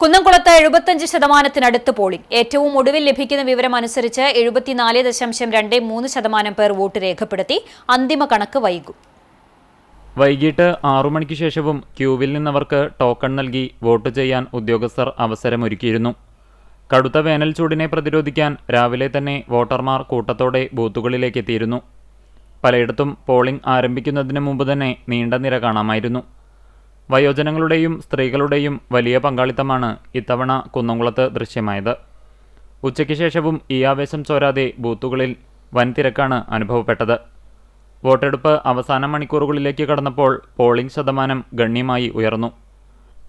കുന്നംകുളത്ത് 75% പോളിംഗ്. ഏറ്റവും ഒടുവിൽ ലഭിക്കുന്ന വിവരം അനുസരിച്ച് 74.23% പേർ വോട്ട് രേഖപ്പെടുത്തി. അന്തിമ കണക്ക് വൈകും. വൈകിട്ട് 6 മണിക്ക് ശേഷവും ക്യൂവിൽ നിന്നവർക്ക് ടോക്കൺ നൽകി വോട്ട് ചെയ്യാൻ ഉദ്യോഗസ്ഥർ അവസരമൊരുക്കിയിരുന്നു. കടുത്ത വേനൽ ചൂടിനെ പ്രതിരോധിക്കാൻ രാവിലെ തന്നെ വോട്ടർമാർ കൂട്ടത്തോടെ ബൂത്തുകളിലേക്ക് എത്തിയിരുന്നു. പലയിടത്തും പോളിംഗ് ആരംഭിക്കുന്നതിന് മുമ്പ് തന്നെ നീണ്ട നിര കാണാമായിരുന്നു. വയോജനങ്ങളുടെയും സ്ത്രീകളുടെയും വലിയ പങ്കാളിത്തമാണ് ഇത്തവണ കുന്നംകുളത്ത് ദൃശ്യമായത്. ഉച്ചയ്ക്ക് ശേഷവും ഈ ആവേശം ചോരാതെ ബൂത്തുകളിൽ വൻ തിരക്കാണ് അനുഭവപ്പെട്ടത്. വോട്ടെടുപ്പ് അവസാന മണിക്കൂറുകളിലേക്ക് കടന്നപ്പോൾ പോളിംഗ് ശതമാനം ഗണ്യമായി ഉയർന്നു.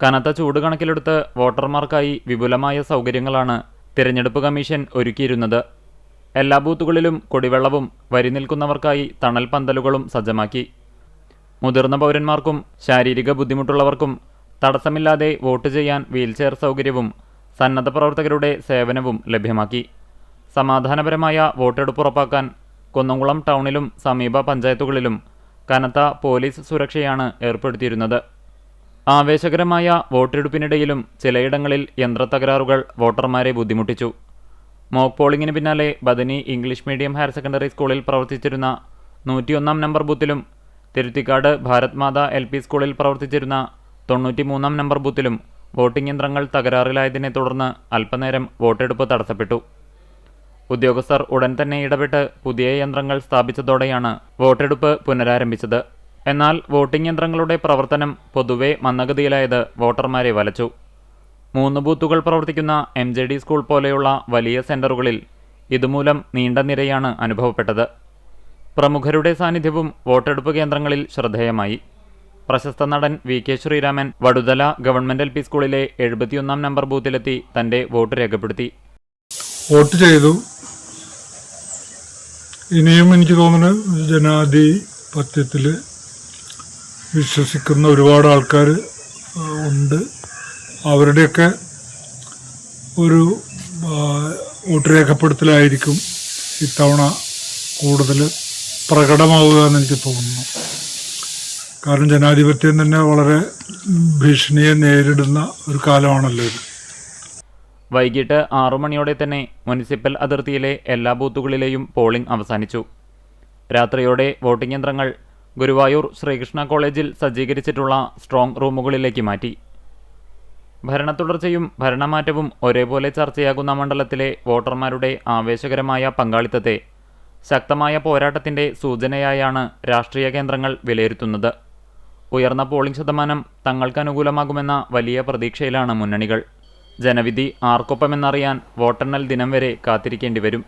കനത്ത ചൂട് കണക്കിലെടുത്ത് വോട്ടർമാർക്കായി വിപുലമായ സൗകര്യങ്ങളാണ് തിരഞ്ഞെടുപ്പ് കമ്മീഷൻ ഒരുക്കിയിരുന്നത്. എല്ലാ ബൂത്തുകളിലും കുടിവെള്ളവും വരി നിൽക്കുന്നവർക്കായി തണൽ പന്തലുകളും സജ്ജമാക്കി. മുതിർന്ന പൗരന്മാർക്കും ശാരീരിക ബുദ്ധിമുട്ടുള്ളവർക്കും തടസ്സമില്ലാതെ വോട്ട് ചെയ്യാൻ വീൽചെയർ സൗകര്യവും സന്നദ്ധ പ്രവർത്തകരുടെ സേവനവും ലഭ്യമാക്കി. സമാധാനപരമായ വോട്ടെടുപ്പ് ഉറപ്പാക്കാൻ കുന്നംകുളം ടൗണിലും സമീപ പഞ്ചായത്തുകളിലും കനത്ത പോലീസ് സുരക്ഷയാണ് ഏർപ്പെടുത്തിയിരുന്നത്. ആവേശകരമായ വോട്ടെടുപ്പിനിടയിലും ചിലയിടങ്ങളിൽ യന്ത്രത്തകരാറുകൾ വോട്ടർമാരെ ബുദ്ധിമുട്ടിച്ചു. മോക്ക് പോളിംഗിന് പിന്നാലെ Bethany English medium higher secondary സ്കൂളിൽ പ്രവർത്തിച്ചിരുന്ന 101 നമ്പർ ബൂത്തിലും തിരുത്തിക്കാട് ഭാരത് മാതാ LP സ്കൂളിൽ പ്രവർത്തിച്ചിരുന്ന 93 നമ്പർ ബൂത്തിലും വോട്ടിംഗ് യന്ത്രങ്ങൾ തകരാറിലായതിനെ തുടർന്ന് അല്പനേരം വോട്ടെടുപ്പ് തടസ്സപ്പെട്ടു. ഉദ്യോഗസ്ഥർ ഉടൻ തന്നെ ഇടപെട്ട് പുതിയ യന്ത്രങ്ങൾ സ്ഥാപിച്ചതോടെയാണ് വോട്ടെടുപ്പ് പുനരാരംഭിച്ചത്. എന്നാൽ വോട്ടിംഗ് യന്ത്രങ്ങളുടെ പ്രവർത്തനം പൊതുവെ മന്ദഗതിയിലായത് വോട്ടർമാരെ വലച്ചു. 3 ബൂത്തുകൾ പ്രവർത്തിക്കുന്ന MJD സ്കൂൾ പോലെയുള്ള വലിയ സെന്ററുകളിൽ ഇതുമൂലം നീണ്ട നിരയാണ് അനുഭവപ്പെട്ടത്. പ്രമുഖരുടെ സാന്നിധ്യവും വോട്ടെടുപ്പ് കേന്ദ്രങ്ങളിൽ ശ്രദ്ധേയമായി. പ്രശസ്ത നടൻ VK Sreeraman Vaduthala government LP സ്കൂളിലെ 71 നമ്പർ ബൂത്തിലെത്തി തന്റെ വോട്ട് രേഖപ്പെടുത്തി. വോട്ട് ചെയ്തു. ഇനിയും എനിക്ക് തോന്നുന്നു ജനാധിപത്യത്തിൽ വിശ്വസിക്കുന്ന ഒരുപാട് ആൾക്കാർ ഉണ്ട്. അവരുടെയൊക്കെ ഒരു വോട്ട് രേഖപ്പെടുത്തലായിരിക്കും ഇത്തവണ കൂടുതൽ പ്രകടമാവുക എന്ന് എനിക്ക് തോന്നുന്നു. കാരണം ജനാധിപത്യം തന്നെ വളരെ ഭീഷണിയെ നേരിടുന്ന ഒരു കാലമാണല്ലോ ഇത്. വൈകിട്ട് 6 മണിയോടെ തന്നെ മുനിസിപ്പൽ അതിർത്തിയിലെ എല്ലാ ബൂത്തുകളിലെയും പോളിംഗ് അവസാനിച്ചു. രാത്രിയോടെ വോട്ടിംഗ് യന്ത്രങ്ങൾ ഗുരുവായൂർ ശ്രീകൃഷ്ണ കോളേജിൽ സജ്ജീകരിച്ചിട്ടുള്ള സ്ട്രോങ് റൂമുകളിലേക്ക് മാറ്റി. ഭരണത്തുടർച്ചയും ഭരണമാറ്റവും ഒരേപോലെ ചർച്ചയാകുന്ന മണ്ഡലത്തിലെ വോട്ടർമാരുടെ ആവേശകരമായ പങ്കാളിത്തത്തെ ശക്തമായ പോരാട്ടത്തിന്റെ സൂചനയായാണ് രാഷ്ട്രീയ കേന്ദ്രങ്ങൾ വിലയിരുത്തുന്നത്. ഉയർന്ന പോളിംഗ് ശതമാനം തങ്ങൾക്കനുകൂലമാകുമെന്ന വലിയ പ്രതീക്ഷയിലാണ് മുന്നണികൾ. ജനവിധി ആർക്കൊപ്പമെന്നറിയാൻ വോട്ടെണ്ണൽ ദിനം വരെ കാത്തിരിക്കേണ്ടി വരും.